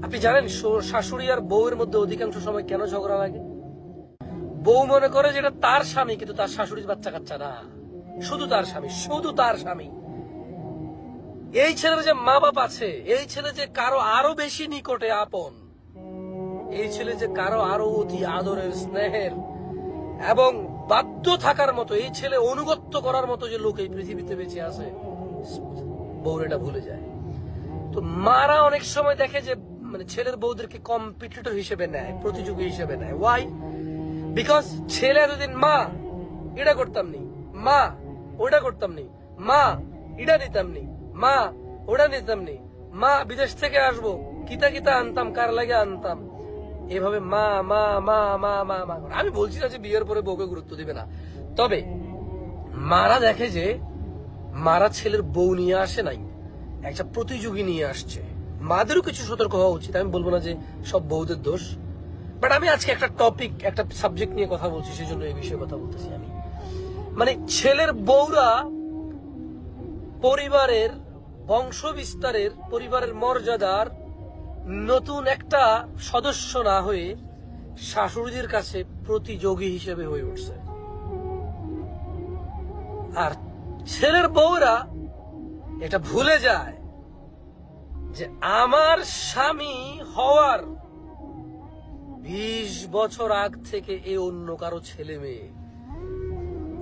আপনি জানেন শাশুড়ি আর বউয়ের মধ্যে অধিকাংশ সময় কেন ঝগড়া লাগে? বউ মনে করে যেটা তার স্বামী, কিন্তু তার শাশুড়ির বাচ্চা কাচ্চা না, শুধু তার স্বামী, শুধু তার স্বামী। এই ছেলের যে মা বাপ আছে, এই ছেলে যে কারো আরো বেশি নিকটে আপন, এই ছেলে যে কারো আরো অতি আদরের, স্নেহের এবং বাধ্য থাকার মতো, এই ছেলে অনুগত্য করার মতো যে লোক এই পৃথিবীতে বেঁচে আছে, বউর এটা ভুলে যায়। তো মারা অনেক সময় দেখে যে মানে ছেলের বউদেরকে কম্পিটিটর হিসেবে নেয়, প্রতিযোগী হিসেবে নেয়। ওয়াই? বিকজ ছেলে এতদিন মা এটা করতাম নি, মা ওটা করতাম নি, মা এটা নিতাম নি, মা ওটা নিতাম নি, মা বিদেশ থেকে আসবো কিতা কিতা আনতাম, কার লাগে আনতাম, এভাবে মা মা মা মা মা মা। আমি বলছি না যে বিয়ের পরে বউকে গুরুত্ব দিবে না, তবে মারা দেখে যে মারা ছেলের বউ নিয়ে আসে নাই, একটা প্রতিযোগী নিয়ে আসছে। মাদেরও কিছু সতর্ক হওয়া উচিত। আমি বলবো না যে সব বউদের দোষ, বাট আমি আজকে একটা টপিক, একটা সাবজেক্ট নিয়ে কথা বলছি, সেই জন্য এই বিষয়ে কথা বলতেছি। আমি মানে ছেলের বউরা পরিবারের বংশ বিস্তারের, পরিবারের মর্যাদার নতুন একটা সদস্য না হয়ে শাশুড়িদের কাছে প্রতিযোগী হিসেবে হয়ে উঠছে। আর ছেলের বউরা এটা ভুলে যায় যে আমার স্বামী হওয়ার 20 বছর আগ থেকে এ অন্য কারো ছেলে মেয়ে,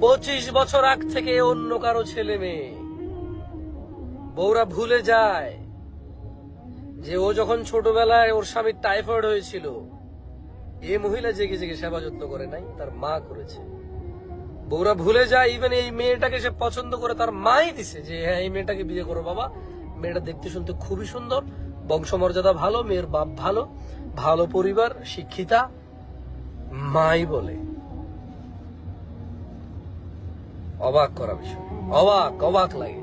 25 বছর আগ থেকে এ অন্য কারো ছেলে মেয়ে। বউরা ভুলে যায় যে ও যখন ছোটবেলায় ওর স্বামীর টাইফয়েড হয়েছিল, এ মহিলা জেগে জেগে সেবা যত্ন করে নাই, তার মা করেছে। বউরা ভুলে যায় ইভেন এই মেয়েটাকে সে পছন্দ করে তার মাই দিছে, যে হ্যাঁ এই মেয়েটাকে বিয়ে করো বাবা, মেয়েটা দেখতে শুনতে খুবই সুন্দর, বংশমর্যাদা ভালো, মেয়ের বাপ ভালো, ভালো পরিবার, শিক্ষিতা, মাই বলে। অবাক করা বিষয়, অবাক অবাক লাগে।